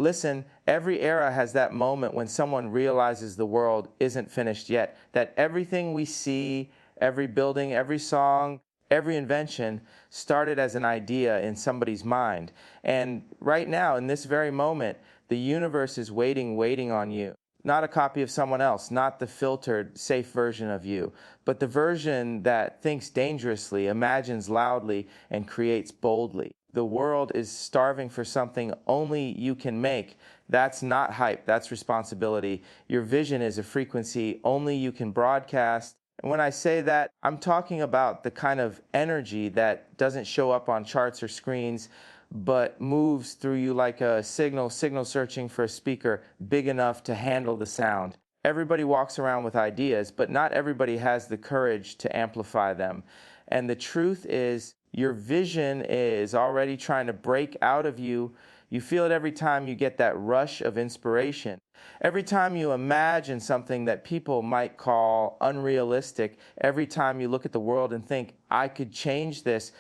Listen, every era has that moment when someone realizes the world isn't finished yet, that everything we see, every building, every song, every invention started as an idea in somebody's mind. And right now, in this very moment, the universe is waiting on you. Not a copy of someone else, not the filtered, safe version of you, but the version that thinks dangerously, imagines loudly, and creates boldly. The world is starving for something only you can make. That's not hype, that's responsibility. Your vision is a frequency only you can broadcast. And when I say that, I'm talking about the kind of energy that doesn't show up on charts or screens, but moves through you like a signal searching for a speaker big enough to handle the sound. Everybody walks around with ideas, but not everybody has the courage to amplify them. And the truth is, your vision is already trying to break out of you. You feel it every time you get that rush of inspiration. Every time you imagine something that people might call unrealistic, every time you look at the world and think, I could change this,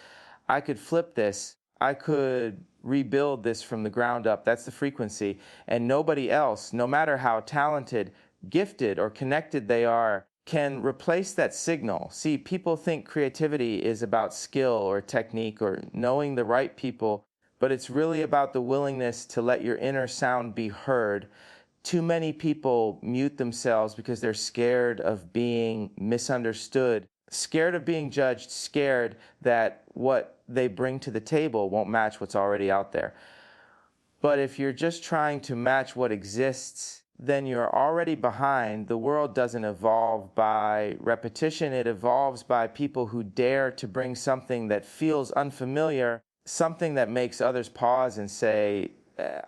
I could flip this, I could rebuild this from the ground up. That's the frequency. And nobody else, no matter how talented, gifted, or connected they are, can replace that signal. See, people think creativity is about skill or technique or knowing the right people, but it's really about the willingness to let your inner sound be heard. Too many people mute themselves because they're scared of being misunderstood, scared of being judged, scared that what they bring to the table won't match what's already out there. But if you're just trying to match what exists, then you're already behind. The world doesn't evolve by repetition. It evolves by people who dare to bring something that feels unfamiliar, something that makes others pause and say,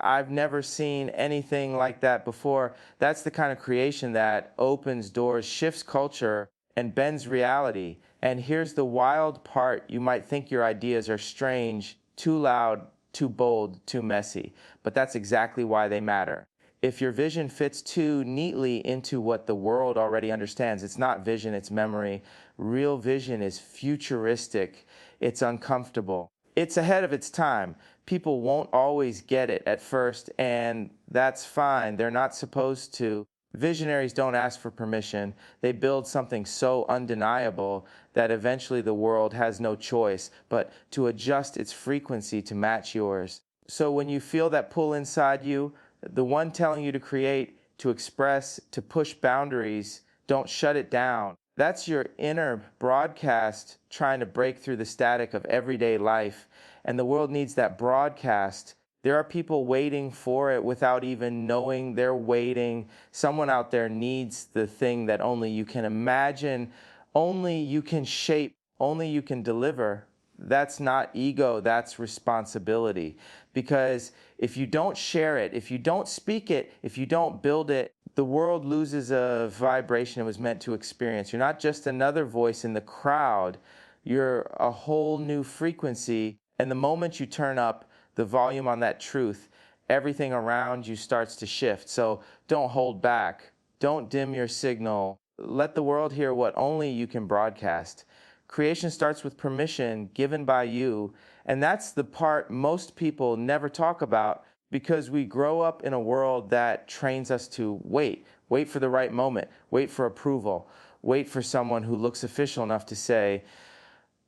I've never seen anything like that before. That's the kind of creation that opens doors, shifts culture, and bends reality. And here's the wild part. You might think your ideas are strange, too loud, too bold, too messy. But that's exactly why they matter. If your vision fits too neatly into what the world already understands, it's not vision, it's memory. Real vision is futuristic. It's uncomfortable. It's ahead of its time. People won't always get it at first, and that's fine. They're not supposed to. Visionaries don't ask for permission. They build something so undeniable that eventually the world has no choice but to adjust its frequency to match yours. So when you feel that pull inside you, the one telling you to create, to express, to push boundaries, don't shut it down. That's your inner broadcast trying to break through the static of everyday life. And the world needs that broadcast. There are people waiting for it without even knowing they're waiting. Someone out there needs the thing that only you can imagine, only you can shape, only you can deliver. That's not ego, that's responsibility. Because if you don't share it, if you don't speak it, if you don't build it, the world loses a vibration it was meant to experience. You're not just another voice in the crowd, you're a whole new frequency. And the moment you turn up the volume on that truth, everything around you starts to shift. So don't hold back. Don't dim your signal. Let the world hear what only you can broadcast. Creation starts with permission given by you, and that's the part most people never talk about because we grow up in a world that trains us to wait for the right moment, wait for approval, wait for someone who looks official enough to say,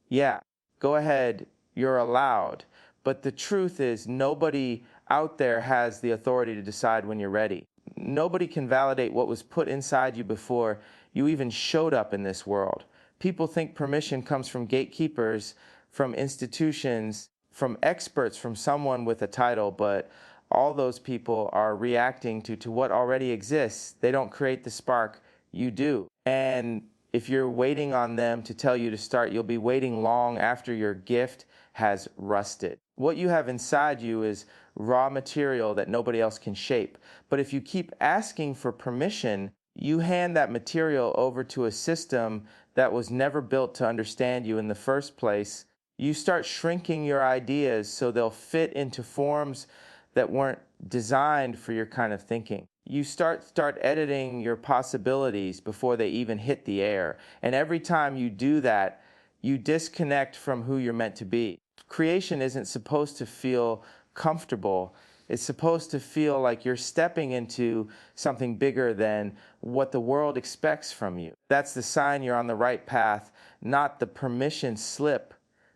yeah, go ahead, you're allowed. But the truth is nobody out there has the authority to decide when you're ready. Nobody can validate what was put inside you before you even showed up in this world. People think permission comes from gatekeepers, from institutions, from experts, from someone with a title, but all those people are reacting to what already exists. They don't create the spark, you do. And if you're waiting on them to tell you to start, you'll be waiting long after your gift has rusted. What you have inside you is raw material that nobody else can shape. But if you keep asking for permission, you hand that material over to a system that was never built to understand you in the first place. You start shrinking your ideas so they'll fit into forms that weren't designed for your kind of thinking. You start editing your possibilities before they even hit the air. And every time you do that, you disconnect from who you're meant to be. Creation isn't supposed to feel comfortable. It's supposed to feel like you're stepping into something bigger than what the world expects from you. That's the sign you're on the right path, not the permission slip,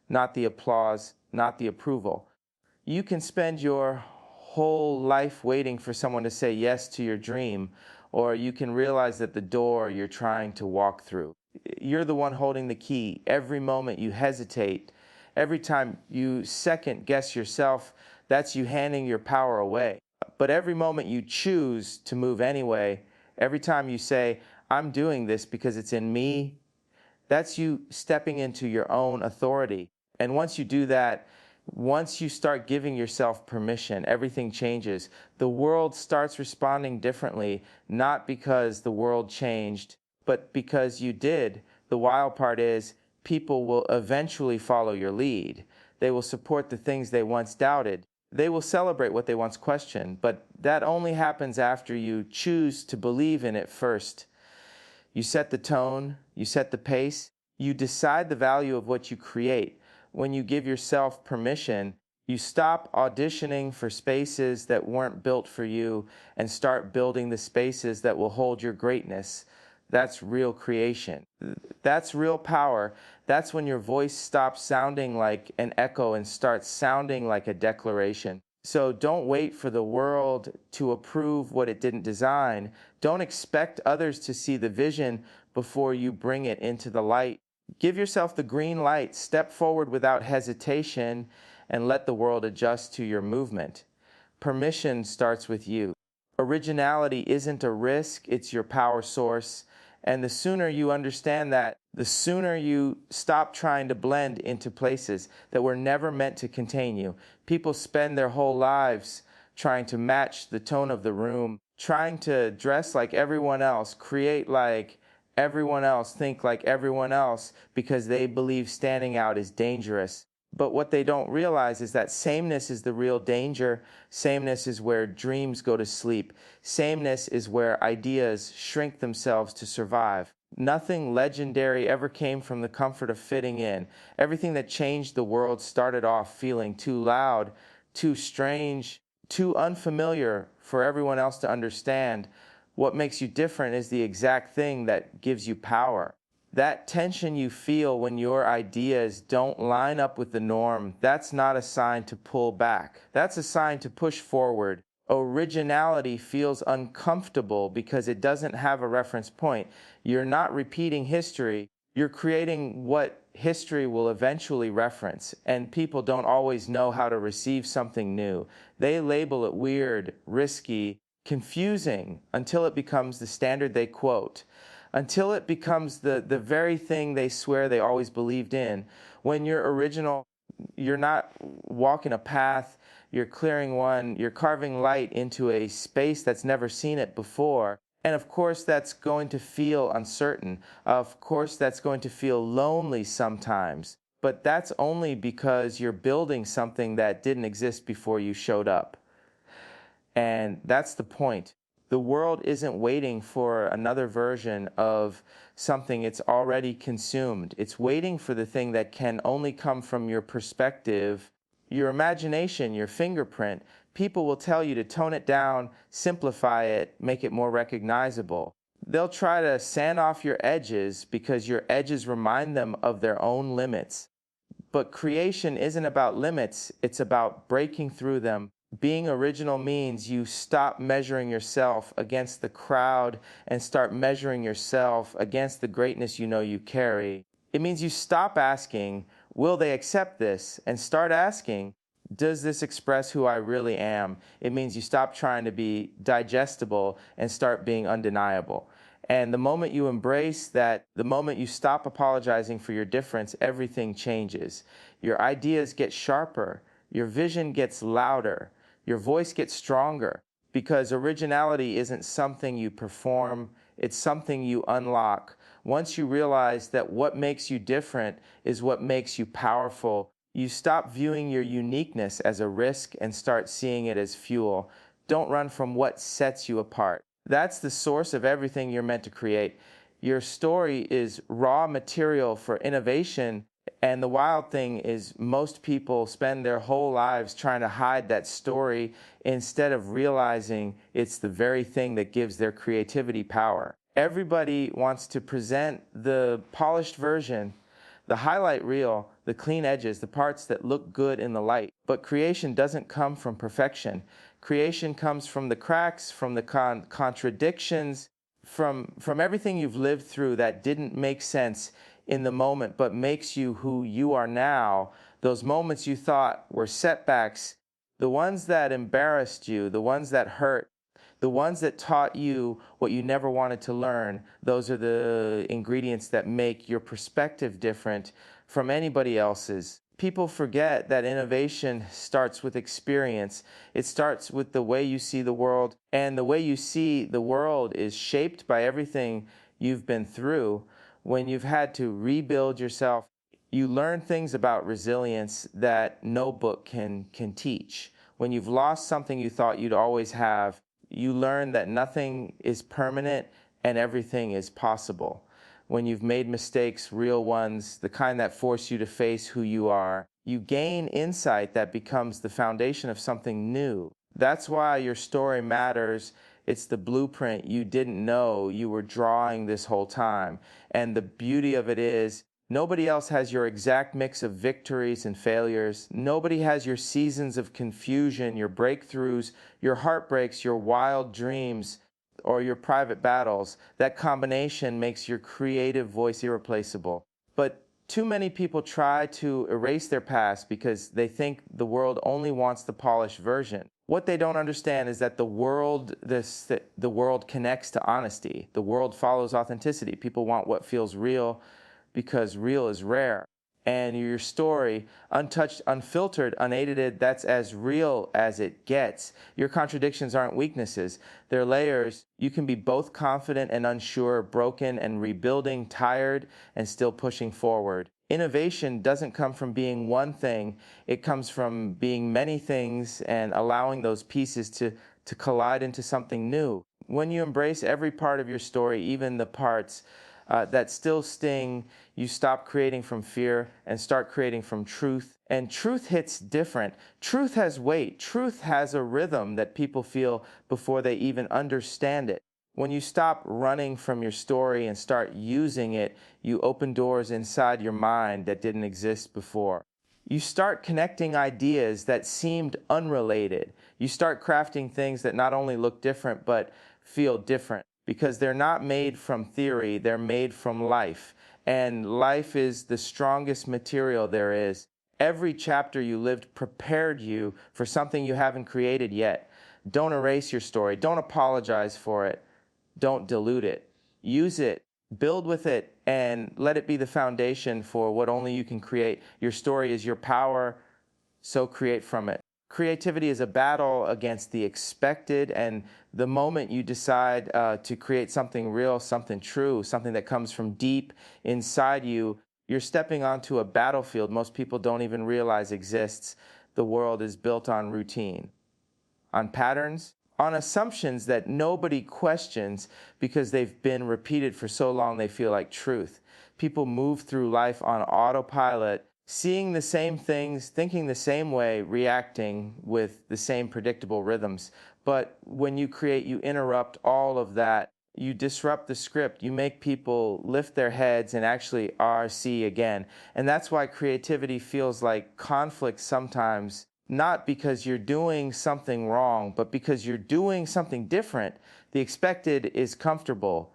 not the applause, not the approval. You can spend your whole life waiting for someone to say yes to your dream, or you can realize that the door you're trying to walk through. You're the one holding the key. Every moment you hesitate, every time you second guess yourself, that's you handing your power away. But every moment you choose to move anyway, every time you say, I'm doing this because it's in me, that's you stepping into your own authority. And once you do that, once you start giving yourself permission, everything changes. The world starts responding differently, not because the world changed, but because you did. The wild part is people will eventually follow your lead. They will support the things they once doubted. They will celebrate what they once questioned, but that only happens after you choose to believe in it first. You set the tone, you set the pace, you decide the value of what you create. When you give yourself permission, you stop auditioning for spaces that weren't built for you and start building the spaces that will hold your greatness. That's real creation. That's real power. That's when your voice stops sounding like an echo and starts sounding like a declaration. So don't wait for the world to approve what it didn't design. Don't expect others to see the vision before you bring it into the light. Give yourself the green light, step forward without hesitation, and let the world adjust to your movement. Permission starts with you. Originality isn't a risk, it's your power source. And the sooner you understand that, the sooner you stop trying to blend into places that were never meant to contain you. People spend their whole lives trying to match the tone of the room, trying to dress like everyone else, create like everyone else, think like everyone else, because they believe standing out is dangerous. But what they don't realize is that sameness is the real danger. Sameness is where dreams go to sleep. Sameness is where ideas shrink themselves to survive. Nothing legendary ever came from the comfort of fitting in. Everything that changed the world started off feeling too loud, too strange, too unfamiliar for everyone else to understand. What makes you different is the exact thing that gives you power. That tension you feel when your ideas don't line up with the norm, that's not a sign to pull back. That's a sign to push forward. Originality feels uncomfortable because it doesn't have a reference point. You're not repeating history. You're creating what history will eventually reference, and people don't always know how to receive something new. They label it weird, risky, confusing until it becomes the standard they quote, until it becomes the very thing they swear they always believed in. When you're original, you're not walking a path, you're clearing one, you're carving light into a space that's never seen it before. And of course, that's going to feel uncertain. Of course, that's going to feel lonely sometimes. But that's only because you're building something that didn't exist before you showed up. And that's the point. The world isn't waiting for another version of something it's already consumed. It's waiting for the thing that can only come from your perspective, your imagination, your fingerprint. People will tell you to tone it down, simplify it, make it more recognizable. They'll try to sand off your edges because your edges remind them of their own limits. But creation isn't about limits, it's about breaking through them. Being original means you stop measuring yourself against the crowd and start measuring yourself against the greatness you know you carry. It means you stop asking, will they accept this? And start asking, does this express who I really am? It means you stop trying to be digestible and start being undeniable. And the moment you embrace that, the moment you stop apologizing for your difference, everything changes. Your ideas get sharper, your vision gets louder, your voice gets stronger, because originality isn't something you perform, it's something you unlock. Once you realize that what makes you different is what makes you powerful, you stop viewing your uniqueness as a risk and start seeing it as fuel. Don't run from what sets you apart. That's the source of everything you're meant to create. Your story is raw material for innovation And the wild thing is, most people spend their whole lives trying to hide that story instead of realizing it's the very thing that gives their creativity power. Everybody wants to present the polished version, the highlight reel, the clean edges, the parts that look good in the light. But creation doesn't come from perfection. Creation comes from the cracks, from the contradictions, from everything you've lived through that didn't make sense in the moment, but makes you who you are now. Those moments you thought were setbacks, the ones that embarrassed you, the ones that hurt, the ones that taught you what you never wanted to learn, those are the ingredients that make your perspective different from anybody else's. People forget that innovation starts with experience. It starts with the way you see the world, and the way you see the world is shaped by everything you've been through. When you've had to rebuild yourself, you learn things about resilience that no book can teach. When you've lost something you thought you'd always have, you learn that nothing is permanent and everything is possible. When you've made mistakes, real ones, the kind that force you to face who you are, you gain insight that becomes the foundation of something new. That's why your story matters. It's the blueprint you didn't know you were drawing this whole time. And the beauty of it is, nobody else has your exact mix of victories and failures. Nobody has your seasons of confusion, your breakthroughs, your heartbreaks, your wild dreams, or your private battles. That combination makes your creative voice irreplaceable. But too many people try to erase their past because they think the world only wants the polished version. What they don't understand is that the world connects to honesty. The world follows authenticity. People want what feels real because real is rare. And your story, untouched, unfiltered, unedited, that's as real as it gets. Your contradictions aren't weaknesses. They're layers. You can be both confident and unsure, broken and rebuilding, tired and still pushing forward. Innovation doesn't come from being one thing. It comes from being many things and allowing those pieces to collide into something new. When you embrace every part of your story, even the parts that still sting, you stop creating from fear and start creating from truth. And truth hits different. Truth has weight. Truth has a rhythm that people feel before they even understand it. When you stop running from your story and start using it, you open doors inside your mind that didn't exist before. You start connecting ideas that seemed unrelated. You start crafting things that not only look different, but feel different. Because they're not made from theory, they're made from life. And life is the strongest material there is. Every chapter you lived prepared you for something you haven't created yet. Don't erase your story. Don't apologize for it. Don't dilute it. Use it, build with it, and let it be the foundation for what only you can create. Your story is your power, so create from it. Creativity is a battle against the expected, and the moment you decide to create something real, something true, something that comes from deep inside you, you're stepping onto a battlefield most people don't even realize exists. The world is built on routine, on patterns, on assumptions that nobody questions because they've been repeated for so long they feel like truth. People move through life on autopilot, seeing the same things, thinking the same way, reacting with the same predictable rhythms. But when you create, you interrupt all of that. You disrupt the script. You make people lift their heads and actually RC again. And that's why creativity feels like conflict sometimes, not because you're doing something wrong, but because you're doing something different. The expected is comfortable.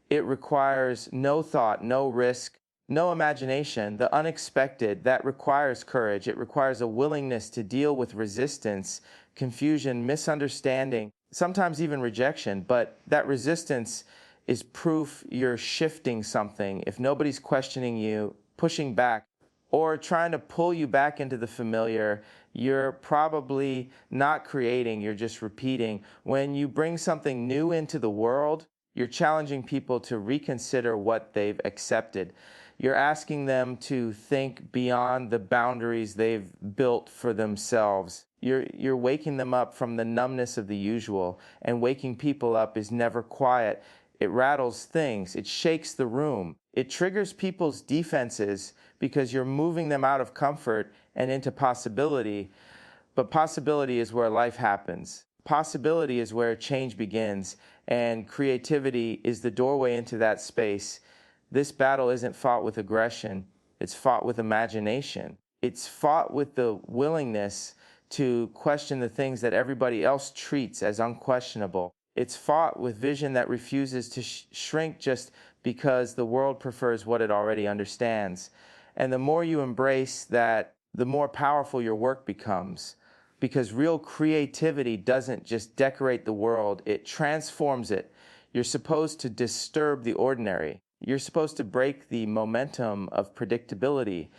It requires no thought, no risk, no imagination. The unexpected, that requires courage. It requires a willingness to deal with resistance, confusion, misunderstanding, sometimes even rejection. But that resistance is proof you're shifting something. If nobody's questioning you, pushing back, or trying to pull you back into the familiar, you're probably not creating, you're just repeating. When you bring something new into the world, you're challenging people to reconsider what they've accepted. You're asking them to think beyond the boundaries they've built for themselves. You're waking them up from the numbness of the usual, and waking people up is never quiet. It rattles things. It shakes the room. It triggers people's defenses because you're moving them out of comfort and into possibility. But possibility is where life happens. Possibility is where change begins, and creativity is the doorway into that space. This battle isn't fought with aggression, it's fought with imagination. It's fought with the willingness to question the things that everybody else treats as unquestionable. It's fought with vision that refuses to shrink just because the world prefers what it already understands. And the more you embrace that, the more powerful your work becomes. Because real creativity doesn't just decorate the world, it transforms it. You're supposed to disturb the ordinary. You're supposed to break the momentum of predictability.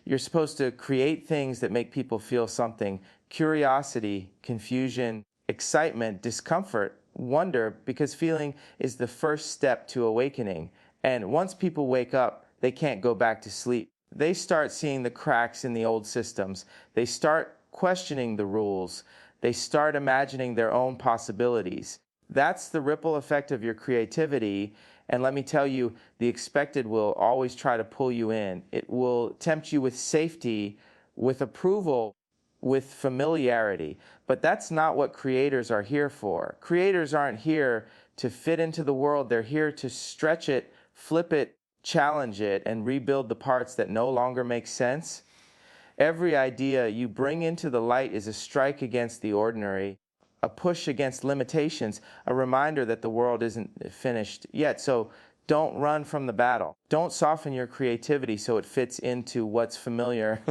You're supposed to create things that make people feel something: curiosity, confusion, excitement, discomfort, wonder, because feeling is the first step to awakening. And once people wake up, they can't go back to sleep. They start seeing the cracks in the old systems. They start questioning the rules. They start imagining their own possibilities. That's the ripple effect of your creativity. And let me tell you, the expected will always try to pull you in. It will tempt you with safety, with approval, with familiarity. But that's not what creators are here for. Creators aren't here to fit into the world. They're here to stretch it, flip it, challenge it, and rebuild the parts that no longer make sense. Every idea you bring into the light is a strike against the ordinary, a push against limitations, a reminder that the world isn't finished yet. So don't run from the battle. Don't soften your creativity so it fits into what's familiar.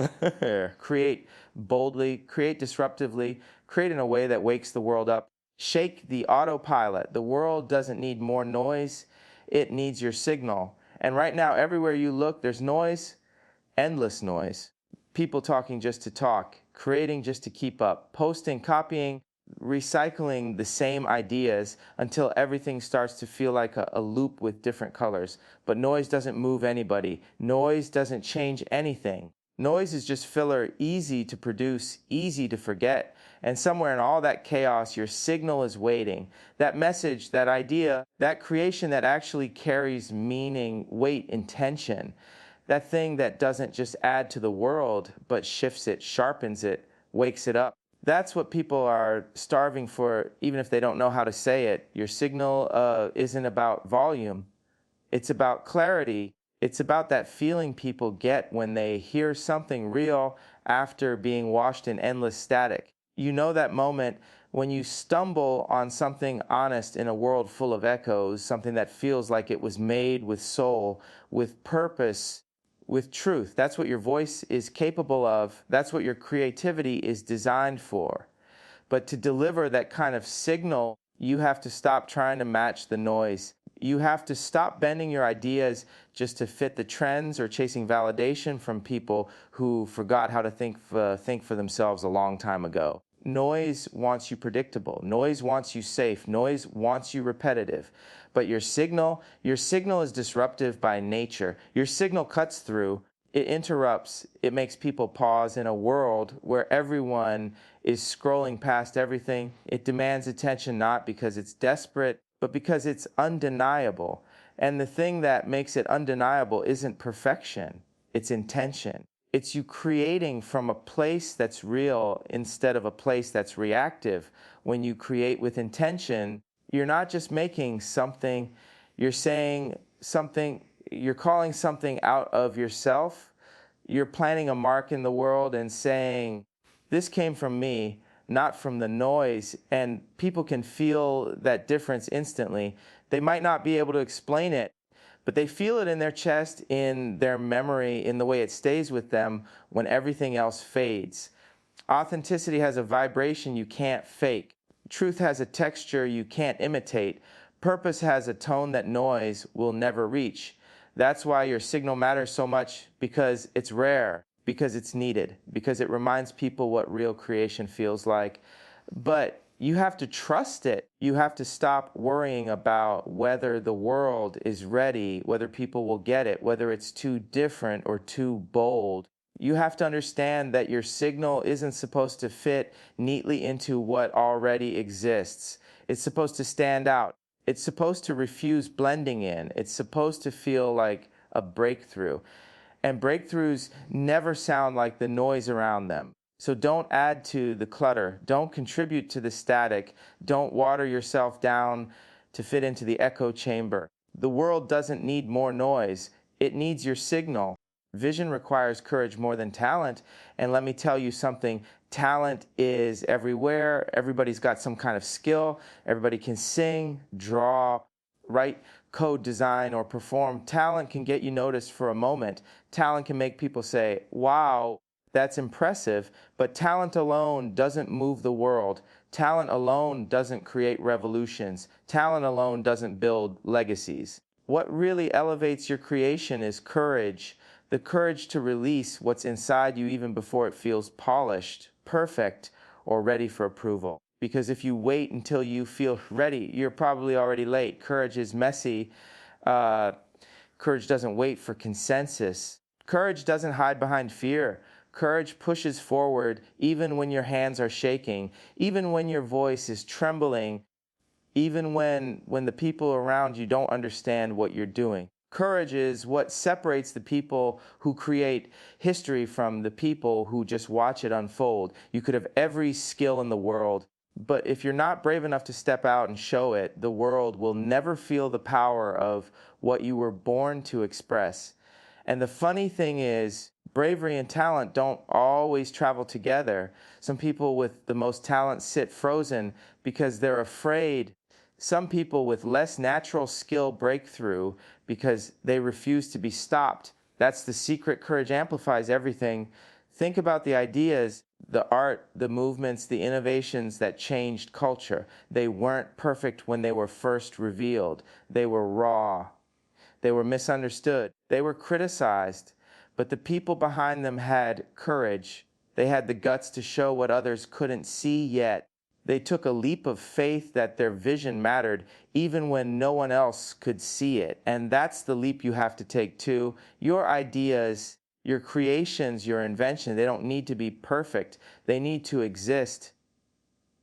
Create boldly, create disruptively, create in a way that wakes the world up. Shake the autopilot. The world doesn't need more noise, it needs your signal. And right now, everywhere you look, there's noise, endless noise. People talking just to talk, creating just to keep up, posting, copying, recycling the same ideas until everything starts to feel like a loop with different colors. But noise doesn't move anybody. Noise doesn't change anything. Noise is just filler, easy to produce, easy to forget. And somewhere in all that chaos, your signal is waiting. That message, that idea, that creation that actually carries meaning, weight, intention. That thing that doesn't just add to the world, but shifts it, sharpens it, wakes it up. That's what people are starving for, even if they don't know how to say it. Your signal isn't about volume. It's about clarity. It's about that feeling people get when they hear something real after being washed in endless static. You know that moment when you stumble on something honest in a world full of echoes, something that feels like it was made with soul, with purpose, with truth. That's what your voice is capable of. That's what your creativity is designed for. But to deliver that kind of signal, you have to stop trying to match the noise. You have to stop bending your ideas just to fit the trends or chasing validation from people who forgot how to think for themselves a long time ago. Noise wants you predictable. Noise wants you safe. Noise wants you repetitive. But your signal is disruptive by nature. Your signal cuts through, it interrupts, it makes people pause in a world where everyone is scrolling past everything. It demands attention not because it's desperate, but because it's undeniable. And the thing that makes it undeniable isn't perfection, it's intention. It's you creating from a place that's real instead of a place that's reactive. When you create with intention, you're not just making something, you're saying something, you're calling something out of yourself. You're planting a mark in the world and saying, this came from me, not from the noise. And people can feel that difference instantly. They might not be able to explain it, but they feel it in their chest, in their memory, in the way it stays with them when everything else fades. Authenticity has a vibration you can't fake. Truth has a texture you can't imitate. Purpose has a tone that noise will never reach. That's why your signal matters so much, because it's rare, because it's needed, because it reminds people what real creation feels like. But you have to trust it. You have to stop worrying about whether the world is ready, whether people will get it, whether it's too different or too bold. You have to understand that your signal isn't supposed to fit neatly into what already exists. It's supposed to stand out. It's supposed to refuse blending in. It's supposed to feel like a breakthrough. And breakthroughs never sound like the noise around them. So don't add to the clutter. Don't contribute to the static. Don't water yourself down to fit into the echo chamber. The world doesn't need more noise. It needs your signal. Vision requires courage more than talent. And let me tell you something, talent is everywhere. Everybody's got some kind of skill. Everybody can sing, draw, write, code, design, or perform. Talent can get you noticed for a moment. Talent can make people say, wow, that's impressive. But talent alone doesn't move the world. Talent alone doesn't create revolutions. Talent alone doesn't build legacies. What really elevates your creation is courage. The courage to release what's inside you even before it feels polished, perfect, or ready for approval. Because if you wait until you feel ready, you're probably already late. Courage is messy. Courage doesn't wait for consensus. Courage doesn't hide behind fear. Courage pushes forward even when your hands are shaking, even when your voice is trembling, even when the people around you don't understand what you're doing. Courage is what separates the people who create history from the people who just watch it unfold. You could have every skill in the world, but if you're not brave enough to step out and show it, the world will never feel the power of what you were born to express. And the funny thing is, bravery and talent don't always travel together. Some people with the most talent sit frozen because they're afraid. Some people with less natural skill break through because they refuse to be stopped. That's the secret. Courage amplifies everything. Think about the ideas, the art, the movements, the innovations that changed culture. They weren't perfect when they were first revealed. They were raw. They were misunderstood. They were criticized. But the people behind them had courage. They had the guts to show what others couldn't see yet. They took a leap of faith that their vision mattered, even when no one else could see it. And that's the leap you have to take too. Your ideas, your creations, your invention, they don't need to be perfect. They need to exist.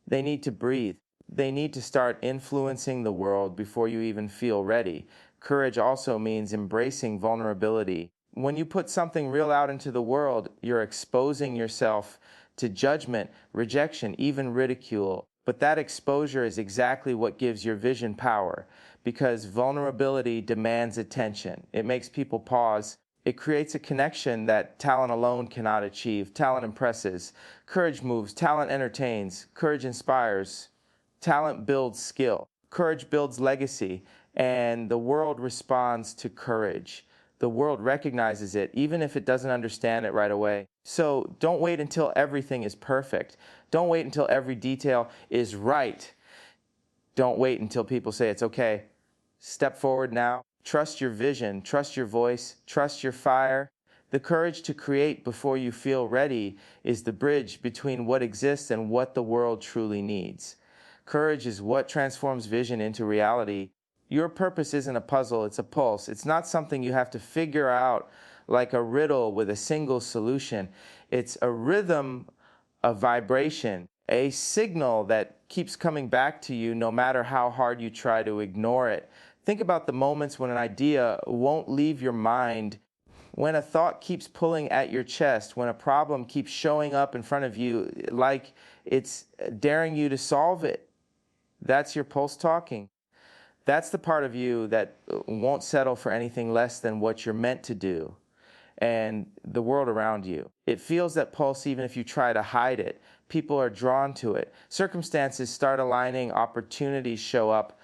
They need to breathe. They need to start influencing the world before you even feel ready. Courage also means embracing vulnerability. When you put something real out into the world, you're exposing yourself to judgment, rejection, even ridicule. But that exposure is exactly what gives your vision power, because vulnerability demands attention. It makes people pause. It creates a connection that talent alone cannot achieve. Talent impresses. Courage moves. Talent entertains. Courage inspires. Talent builds skill. Courage builds legacy. And the world responds to courage. The world recognizes it, even if it doesn't understand it right away. So don't wait until everything is perfect. Don't wait until every detail is right. Don't wait until people say it's okay. Step forward now. Trust your vision. Trust your voice. Trust your fire. The courage to create before you feel ready is the bridge between what exists and what the world truly needs. Courage is what transforms vision into reality. Your purpose isn't a puzzle, it's a pulse. It's not something you have to figure out like a riddle with a single solution. It's a rhythm, a vibration, a signal that keeps coming back to you no matter how hard you try to ignore it. Think about the moments when an idea won't leave your mind, when a thought keeps pulling at your chest, when a problem keeps showing up in front of you like it's daring you to solve it. That's your pulse talking. That's the part of you that won't settle for anything less than what you're meant to do and the world around you. It feels that pulse even if you try to hide it. People are drawn to it. Circumstances start aligning, opportunities show up.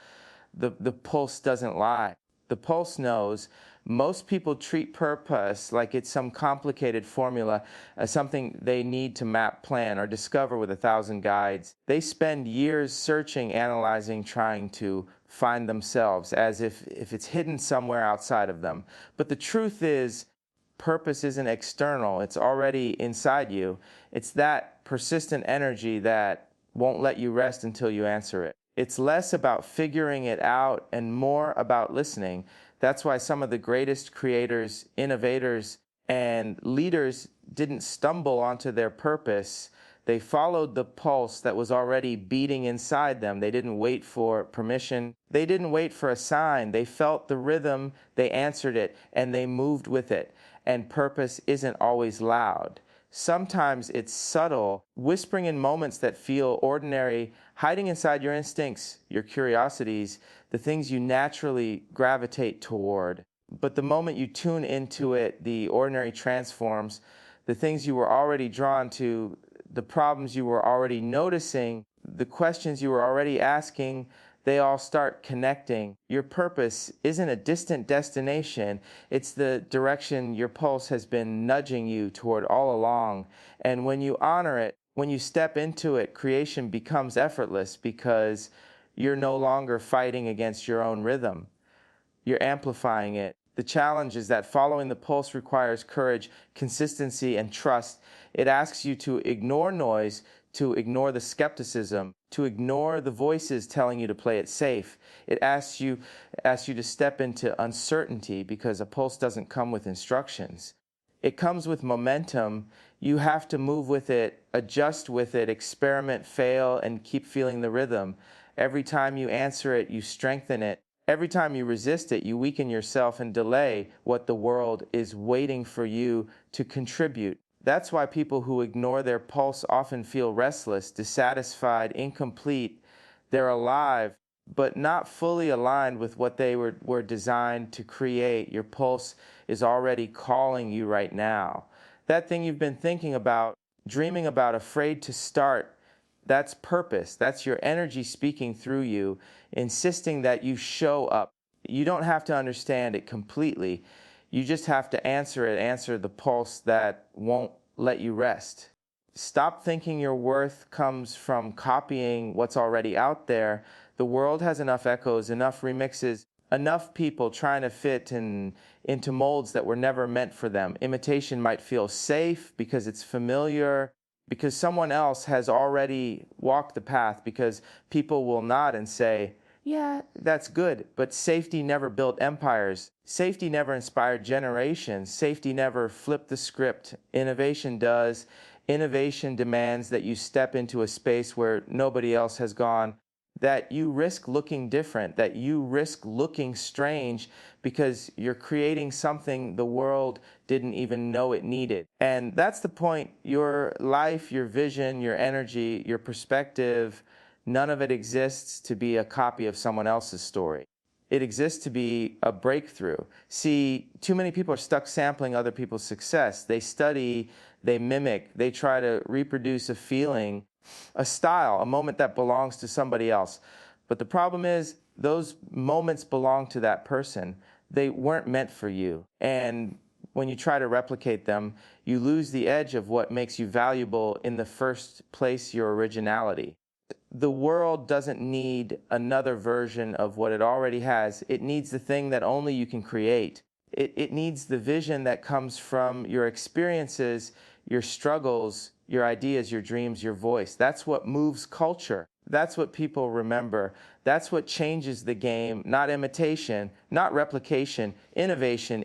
The pulse doesn't lie. The pulse knows. Most people treat purpose like it's some complicated formula, something they need to map, plan, or discover with 1,000 guides. They spend years searching, analyzing, trying to find themselves as if it's hidden somewhere outside of them. But the truth is, purpose isn't external. It's already inside you. It's that persistent energy that won't let you rest until you answer it. It's less about figuring it out and more about listening. That's why some of the greatest creators, innovators, and leaders didn't stumble onto their purpose. They followed the pulse that was already beating inside them. They didn't wait for permission. They didn't wait for a sign. They felt the rhythm, they answered it, and they moved with it. And purpose isn't always loud. Sometimes it's subtle, whispering in moments that feel ordinary, hiding inside your instincts, your curiosities, the things you naturally gravitate toward. But the moment you tune into it, the ordinary transforms. The things you were already drawn to, the problems you were already noticing, the questions you were already asking, they all start connecting. Your purpose isn't a distant destination. It's the direction your pulse has been nudging you toward all along. And when you honor it, when you step into it, creation becomes effortless because you're no longer fighting against your own rhythm. You're amplifying it. The challenge is that following the pulse requires courage, consistency, and trust. It asks you to ignore noise, to ignore the skepticism, to ignore the voices telling you to play it safe. It asks you to step into uncertainty because a pulse doesn't come with instructions. It comes with momentum. You have to move with it, adjust with it, experiment, fail, and keep feeling the rhythm. Every time you answer it, you strengthen it. Every time you resist it, you weaken yourself and delay what the world is waiting for you to contribute. That's why people who ignore their pulse often feel restless, dissatisfied, incomplete. They're alive, but not fully aligned with what they were designed to create. Your pulse is already calling you right now. That thing you've been thinking about, dreaming about, afraid to start, that's purpose. That's your energy speaking through you, insisting that you show up. You don't have to understand it completely. You just have to answer the pulse that won't let you rest. Stop thinking your worth comes from copying what's already out there. The world has enough echoes, enough remixes, enough people trying to fit into molds that were never meant for them. Imitation might feel safe because it's familiar, because someone else has already walked the path, because people will nod and say, yeah, that's good. But safety never built empires. Safety never inspired generations. Safety never flipped the script. Innovation does. Innovation demands that you step into a space where nobody else has gone, that you risk looking different, that you risk looking strange because you're creating something the world didn't even know it needed. And that's the point. Your life, your vision, your energy, your perspective, none of it exists to be a copy of someone else's story. It exists to be a breakthrough. See, too many people are stuck sampling other people's success. They study, they mimic, they try to reproduce a feeling, a style, a moment that belongs to somebody else. But the problem is, those moments belong to that person. They weren't meant for you. And when you try to replicate them, you lose the edge of what makes you valuable in the first place, your originality. The world doesn't need another version of what it already has. It needs the thing that only you can create. It needs the vision that comes from your experiences, your struggles, your ideas, your dreams, your voice. That's what moves culture. That's what people remember. That's what changes the game, not imitation, not replication. Innovation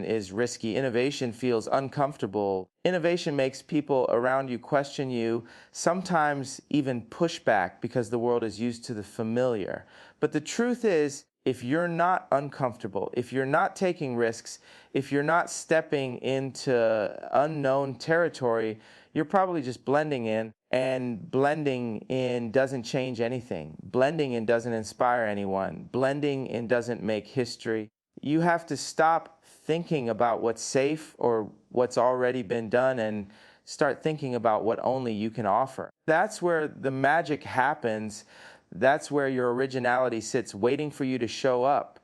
is risky. Innovation feels uncomfortable. Innovation makes people around you question you, sometimes even push back because the world is used to the familiar. But the truth is, if you're not uncomfortable, if you're not taking risks, if you're not stepping into unknown territory, you're probably just blending in, and blending in doesn't change anything. Blending in doesn't inspire anyone. Blending in doesn't make history. You have to stop thinking about what's safe or what's already been done and start thinking about what only you can offer. That's where the magic happens. That's where your originality sits, waiting for you to show up.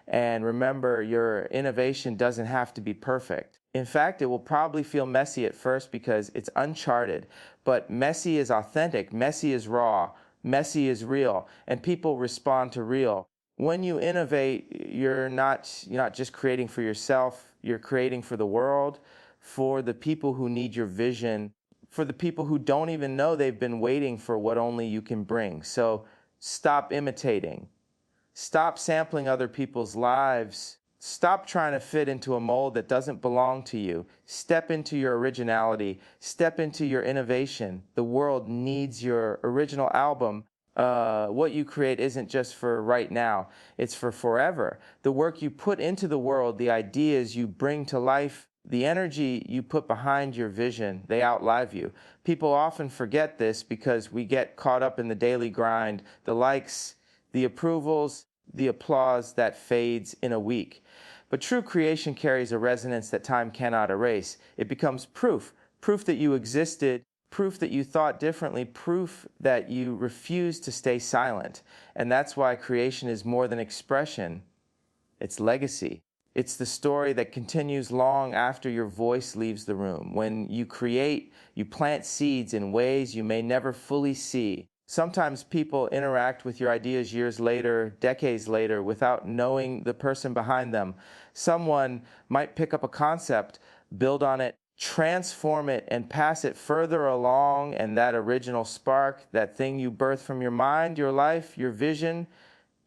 And remember, your innovation doesn't have to be perfect. In fact, it will probably feel messy at first because it's uncharted. But messy is authentic, messy is raw, messy is real, and people respond to real. When you innovate, you're not just creating for yourself, you're creating for the world, for the people who need your vision, for the people who don't even know they've been waiting for what only you can bring. So stop imitating. Stop sampling other people's lives. Stop trying to fit into a mold that doesn't belong to you. Step into your originality. Step into your innovation. The world needs your original album. What you create isn't just for right now, it's for forever. The work you put into the world, the ideas you bring to life, the energy you put behind your vision, they outlive you. People often forget this because we get caught up in the daily grind, the likes, the approvals, the applause that fades in a week. But true creation carries a resonance that time cannot erase. It becomes proof, proof that you existed, proof that you thought differently, proof that you refused to stay silent. And that's why creation is more than expression, it's legacy. It's the story that continues long after your voice leaves the room. When you create, you plant seeds in ways you may never fully see. Sometimes people interact with your ideas years later, decades later, without knowing the person behind them. Someone might pick up a concept, build on it, transform it, and pass it further along, and that original spark, that thing you birthed from your mind, your life, your vision,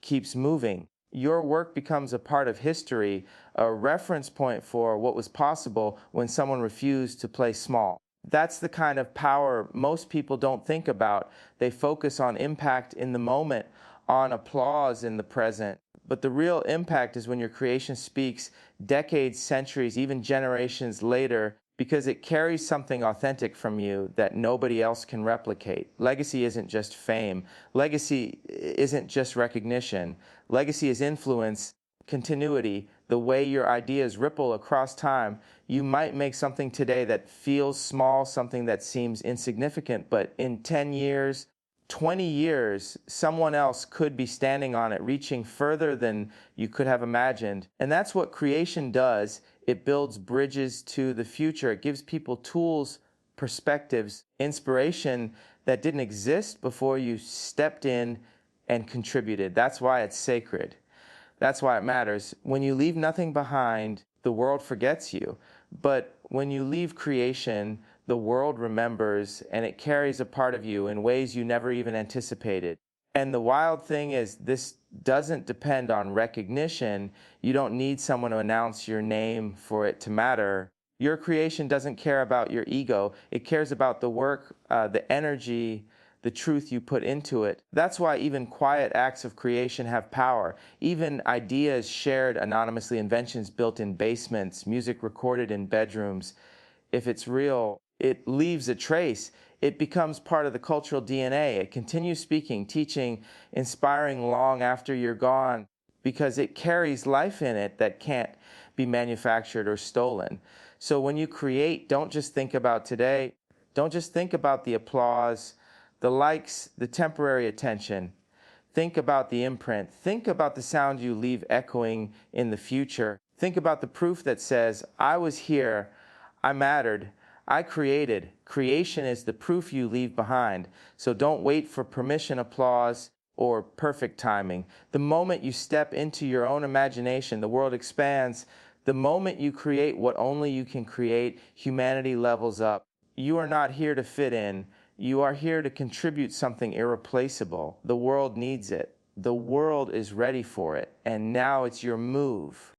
keeps moving. Your work becomes a part of history, a reference point for what was possible when someone refused to play small. That's the kind of power most people don't think about. They focus on impact in the moment, on applause in the present. But the real impact is when your creation speaks decades, centuries, even generations later, because it carries something authentic from you that nobody else can replicate. Legacy isn't just fame. Legacy isn't just recognition. Legacy is influence, continuity, the way your ideas ripple across time. You might make something today that feels small, something that seems insignificant, but in 10 years, 20 years, someone else could be standing on it, reaching further than you could have imagined. And that's what creation does. It builds bridges to the future. It gives people tools, perspectives, inspiration that didn't exist before you stepped in and contributed. That's why it's sacred. That's why it matters. When you leave nothing behind, the world forgets you. But when you leave creation, the world remembers, and it carries a part of you in ways you never even anticipated. And the wild thing is, this doesn't depend on recognition. You don't need someone to announce your name for it to matter. Your creation doesn't care about your ego. It cares about the work, the energy, the truth you put into it. That's why even quiet acts of creation have power. Even ideas shared anonymously, inventions built in basements, music recorded in bedrooms. If it's real, it leaves a trace. It becomes part of the cultural DNA. It continues speaking, teaching, inspiring long after you're gone because it carries life in it that can't be manufactured or stolen. So when you create, don't just think about today. Don't just think about the applause, the likes, the temporary attention. Think about the imprint. Think about the sound you leave echoing in the future. Think about the proof that says, I was here, I mattered, I created. Creation is the proof you leave behind. So don't wait for permission, applause, or perfect timing. The moment you step into your own imagination, the world expands. The moment you create what only you can create, humanity levels up. You are not here to fit in. You are here to contribute something irreplaceable. The world needs it. The world is ready for it. And now it's your move.